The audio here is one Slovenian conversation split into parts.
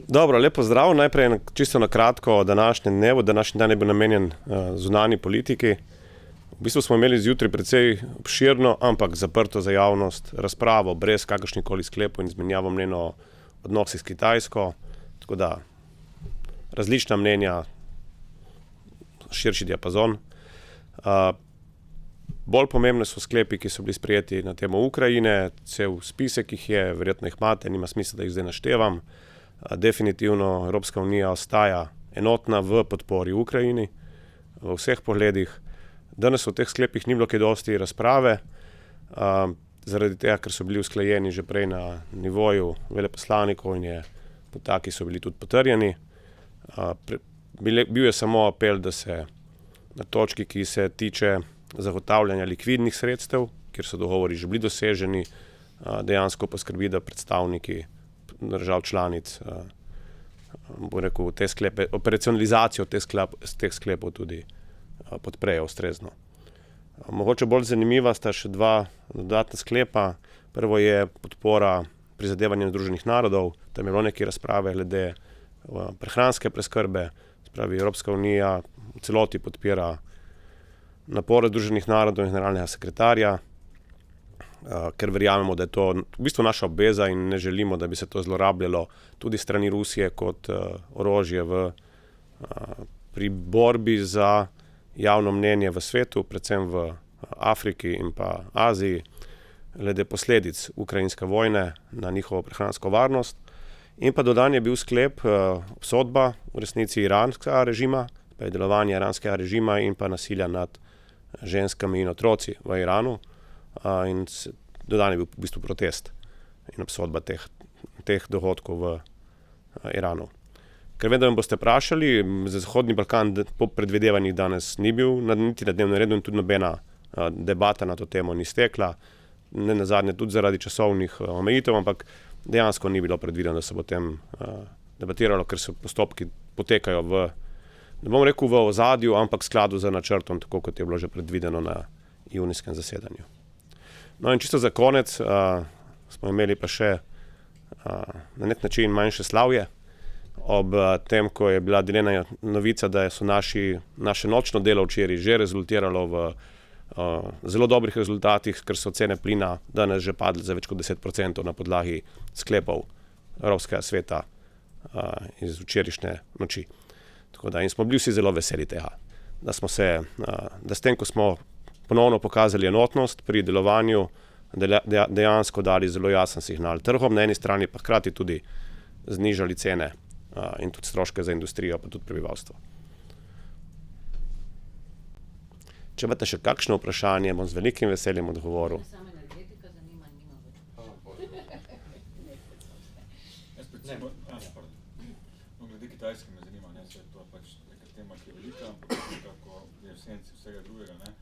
Dobro, lepo zdrav. Najprej čisto na kratko o današnjem dnevu. Današnji dan je bil namenjen zunanji politiki. V bistvu smo imeli zjutraj precej obširno, ampak zaprto za javnost razpravo, brez kakršnihkoli sklepov in izmenjavo mnenj o odnosih s Kitajsko. Tako da različna mnenja, širši diapazon. Bolj pomembne so sklepi, ki so bili sprejeti na temo Ukrajine. Cel spisek jih je, verjetno jih imate, nima smisla, da jih zdaj naštevam. Definitivno Evropska unija ostaja enotna v podpori Ukrajini v vseh pogledih. Danes v teh sklepih ni bilo kaj dosti razprave, zaradi tega, ker so bili usklajeni že prej na nivoju veleposlanikov in taki so bili tudi potrjeni. Bil je samo apel, da se na točki, ki se tiče zagotavljanja likvidnih sredstev, kjer so dogovori že bili doseženi, dejansko poskrbi, da predstavniki držav članic, bo rekel, te sklepe, operacionalizacijo teh sklepov tudi podprejo ustrezno. Mogoče bolj zanimiva sta še dva dodatna sklepa. Prvo je podpora prizadevanjem Združenih narodov. Tam je bilo nekaj razprave glede prehranske preskrbe. Spravi, Evropska unija v celoti podpira napore Združenih narodov in generalnega sekretarja, ker verjamemo, da je to v bistvu naša obveza in ne želimo, da bi se to zlorabljalo tudi strani Rusije kot orožje pri borbi za javno mnenje v svetu, predvsem v Afriki in pa Aziji, glede posledic ukrajinske vojne na njihovo prehransko varnost. In pa dodan je bil sklep, obsodba v resnici iranskega režima, pa je delovanje iranskega režima in pa nasilja nad ženskami in otroci v Iranu. In dodan je bil v bistvu protest in obsodba teh dogodkov v Iranu. Ker vem, da me boste vprašali, za Zahodni Balkan po predvidevanjih danes ni bil niti na dnevnem redu in tudi nobena debata na to temo ni stekla. Ne nazadnje tudi zaradi časovnih omejitev, ampak dejansko ni bilo predvideno, da se bo o tem debatiralo, ker se postopki potekajo ne bom rekel v ozadju, ampak v skladu z načrtom, tako kot je bilo že predvideno na junijskem zasedanju. No in čisto za konec smo imeli pa še na nek način manjše slavje ob tem, ko je bila deljena novica, da so naše nočno delo včeraj že rezultiralo v zelo dobrih rezultatih, ker so cene plina danes že padle za več kot 10% na podlagi sklepov Evropskega sveta iz včerajšnje noči. Tako da in smo bili vsi zelo veseli tega, da s tem, ko smo ponovno pokazali enotnost pri delovanju, dejansko dali zelo jasen signal trgom, na eni strani pa hkrati tudi znižali cene in tudi stroške za industrijo, pa tudi prebivalstvo. Če imate še kakšno vprašanje, bom z velikim veseljem odgovoril. Samo energetika zanima, nima več. Glede Kitajske me zanima, se to pač neka tema, ki je velika, ampak nekako je v senci vsega drugega, ne.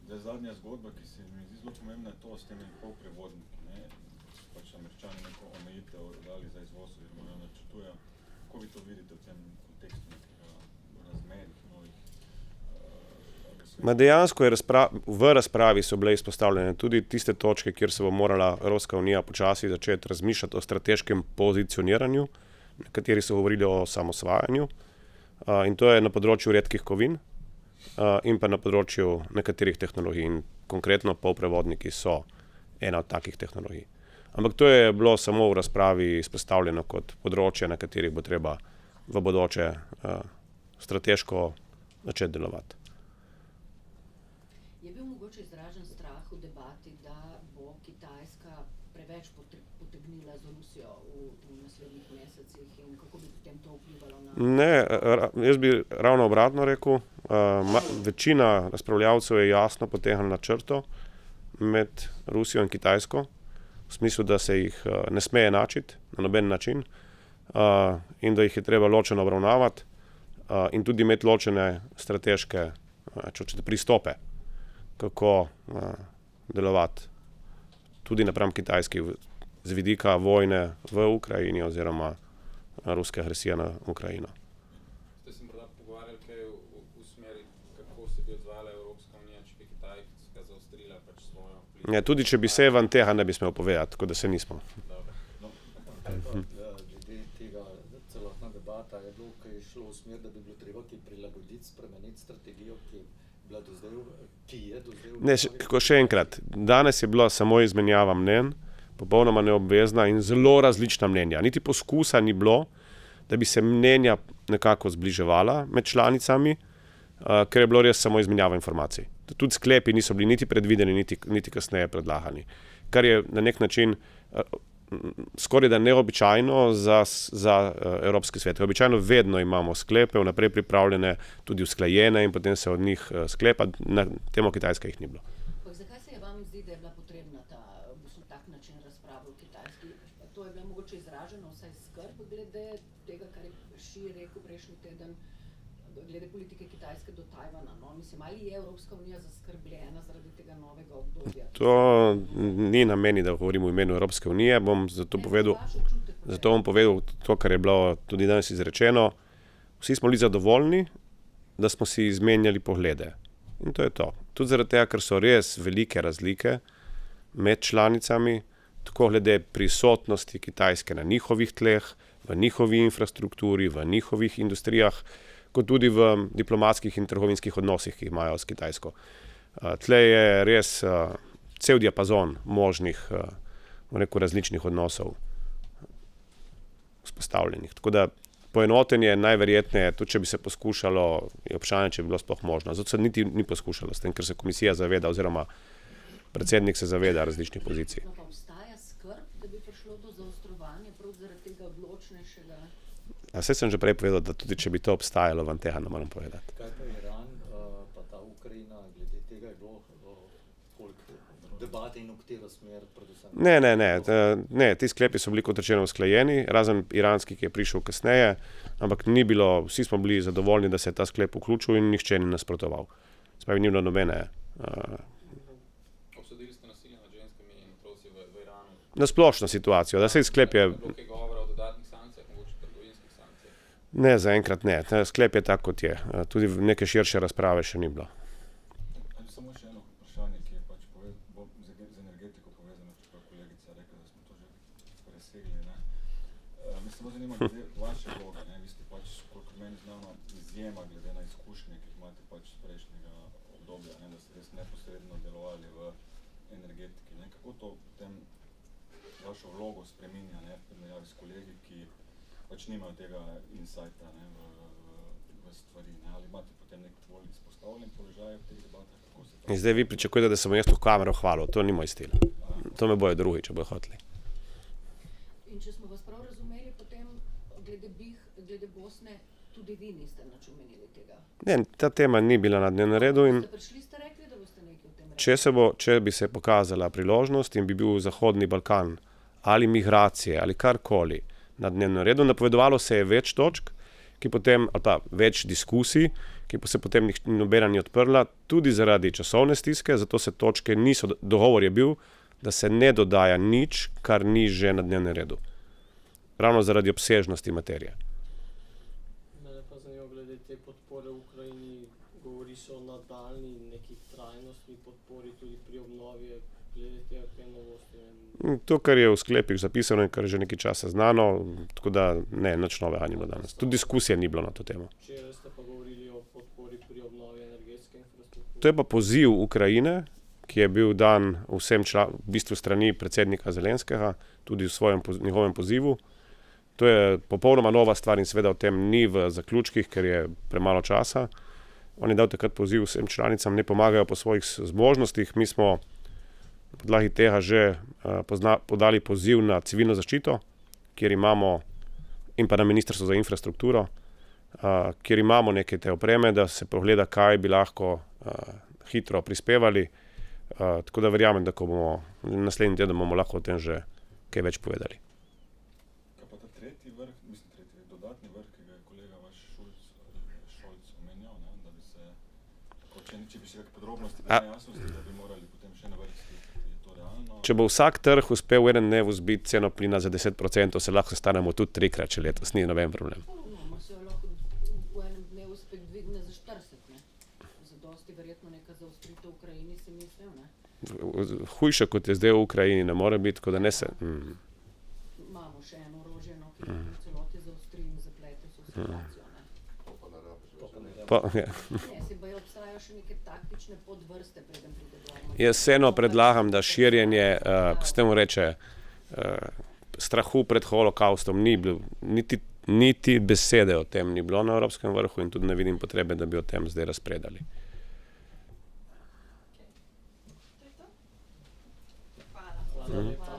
Zdaj zadnja zgodba, ki se mi zdi zelo pomembna, je to s temi polprevodniki, ne. Pač Američani neko omejitev dali za izvoz oziroma jo načrtujejo. Kako vi to vidite v tem kontekstu nekega razmerih novih? Dejansko v razpravi so bile izpostavljene tudi tiste točke, kjer se bo morala Evropska unija počasi začeti razmišljati o strateškem pozicioniranju, nekateri so govorili o samosvajanju, in to je na področju redkih kovin in pa na področju nekaterih tehnologij. In konkretno polprevodniki so ena od takih tehnologij. Ampak to je bilo samo v razpravi izpostavljeno kot področje, na katerih bo treba v bodoče strateško začeti delovati. Je bil mogoče izražen strah v debati, da bo Kitajska preveč potegnila z Rusijo v naslednjih mesecih in kako bi potem to vplivalo na... Ne, jaz bi ravno obratno rekel. Večina razpravljavcev je jasno potegnila črto med Rusijo in Kitajsko, v smislu, da se jih ne sme enačiti na noben način in da jih je treba ločeno obravnavati in tudi imeti ločene strateške pristope, kako delovati tudi napram Kitajski z vidika vojne v Ukrajini oziroma ruske agresije na Ukrajino. Ste se morda pogovarjali kaj v smeri, kako se bi odzvala Evropska unija, če bi Kitajska zaostrila pač svojo vpliv? Ja, tudi če bi se, vam tega ne bi smel povedati, tako da se nismo. Dobro. No, glede tega debata je bilo, ki je šlo v smer, da bi bilo treba kaj prilagoditi, spremeniti strategijo, ki je bila do zdaj, Ne, še enkrat, danes je bila samo izmenjava mnenj, popolnoma neobvezna in zelo različna mnenja. Niti poskusa ni bilo, da bi se mnenja nekako zbliževala med članicami, ker je bilo res samo izmenjava informacij. Tudi sklepi niso bili niti predvideni, niti kasneje predlagani. Kar je na nek način skoraj da neobičajno za Evropski svet. Običajno vedno imamo sklepe, vnaprej pripravljene, tudi usklajene in potem se od njih sklepa, na temo Kitajske jih ni bilo. Zakaj se je vam zdi, da je bila potrebna tak način razprave v Kitajski? To je bila mogoče izražena vsaj skrb glede tega, kar je Xi rekel prejšnji teden, glede politike Kitajske do Tajvana. No? Mislim, ali je Evropska unija zaskrbljena zaradi tega novega obdobja? To ni na meni, da govorim v imenu Evropske unije, bom zato povedal to, kar je bilo tudi danes izrečeno. Vsi smo bili zadovoljni, da smo si izmenjali poglede. In to je to. Tudi zaradi tega, ker so res velike razlike med članicami, tako glede prisotnosti Kitajske na njihovih tleh, v njihovi infrastrukturi, v njihovih industrijah, kot tudi v diplomatskih in trgovinskih odnosih, ki jih imajo s Kitajsko. Tle je res cel diapazon možnih različnih odnosov vzpostavljenih. Tako da poenotenje najverjetneje, tudi če bi se poskušalo, je vprašanje, če bi bilo sploh možno. Zato se niti ni poskušalo, s tem, ker se komisija zaveda oziroma predsednik se zaveda različnih pozicij. No, pa obstaja skrb, da bi prišlo do zaostrovanja prav zaradi tega odločnejšega? Saj sem že prej povedal, da tudi če bi to obstajalo, vam tega ne moram povedati. Kaj pa Iran, pa ta Ukrajina, glede tega je bilo koliko debate in v katero smer predvsem? Ne, ti sklepi so bili kot rečeno usklajeni, razen iranski, ki je prišel kasneje, ampak ni bilo, vsi smo bili zadovoljni, da se je ta sklep vključil in nihče ni nasprotoval. Spravi, ni bilo nobene. Obsodili ste nasilje nad ženskami in otroci v Iranu. Na splošno situacijo, da se je sklep je. Bilo kaj govora o dodatnih sankcijah, mogoče trgovinskih sankcijah? Ne, zaenkrat ne. Ta sklep je tak, kot je. Tudi neke širše razprave še ni bilo. Samo še eno vprašanje, ki je pač z energetiko povezano, čeprav kolegica rekla, da smo to že presegli. Me samo zanima glede vaše vloge. Vi ste pač, koliko meni znano, izjema glede na izkušnje, ki jih imate pač z prejšnjega obdobja, da ste res neposredno delovali v energetiki. Kako to potem vašo vlogo spreminja v primerjavi s kolegi, ki pač nimajo tega insighta v stvari? Ali imate potem nek bolj izpostavljen položaj v teh debatah? In zdaj vi pričakujete, da sem jaz v kamero hvalil. To ni moj stil. To me bojo drugi, če bojo hoteli. In če smo vas prav razumeli, potem glede Bosne tudi vi niste nič omenili tega? Ne, ta tema ni bila na dnevnem redu in Ste prišli, ste rekli, da boste nekaj o tem rekli? če bi se pokazala priložnost in bi bil Zahodni Balkan ali migracije ali karkoli na dnevnem redu, napovedovalo se je več točk, ali pa več diskusij, ki pa se potem nobena ni odprla, tudi zaradi časovne stiske, zato se točke niso, dogovor je bil, da se ne dodaja nič, kar ni že na dnevnem redu. Ravno zaradi obsežnosti materije. Mene pa zanima glede te podpore v Ukrajini, govori se o nadaljnji neki trajnostni podpori tudi pri obnovi, glede tega kaj novosti. To, kar je v sklepih zapisano in kar je že nekaj časa znano, tako da ne, nič novega ni bilo danes. Tudi diskusije ni bilo na to temo. Včeraj ste pa govorili o podpori pri obnovi energetske infrastrukture. To je pa poziv Ukrajine, ki je bil dan vsem v bistvu strani predsednika Zelenskega, tudi v njegovem pozivu. To je popolnoma nova stvar in seveda o tem ni v zaključkih, ker je premalo časa. On je dal takrat poziv vsem članicam, ne pomagajo po svojih zmožnostih. Mi smo na podlagi tega že podali poziv na civilno zaščito, kjer imamo, in pa na Ministrstvo za infrastrukturo, kjer imamo neke te opreme, da se pogleda, kaj bi lahko hitro prispevali. Tako da verjamem, da ko bomo naslednji teden bomo lahko o tem že kaj več povedali. Kaj pa ta tretji vrh, dodatni vrh, ki ga je kolega vaš Šolc omenjal, da bi se, če bi še kakšne podrobnosti nejasnosti, da bi morali potem še navrstiti, je to realno? Če bo vsak trg uspel v enem dnevu zbiti ceno plina za 10%, se lahko stanemo tudi 3-krat še letos, ni noben problem. Se jo lahko v enem dnevu spet dvigne za 40, ne? Zadosti verjetno neka zaostritev v Ukrajini, si mislil, ne? Hujše, kot je zdaj v Ukrajini, ne more biti, tako da ne se. Imamo še eno orožje, ki je v celoti zaostri in zaplete vso situacijo. Ne? To pa ne rabiš. Pa, ja. Ne, se bojo obstajajo še neke taktične podvrste, preden pride do armature. Jaz vseeno predlagam, da širjenje, ko se temu reče, strahu pred holokaustom ni bilo, niti besede o tem ni bilo na Evropskem vrhu in tudi ne vidim potrebe, da bi o tem zdaj razpredali. To je to? Hvala. Hvala lepa.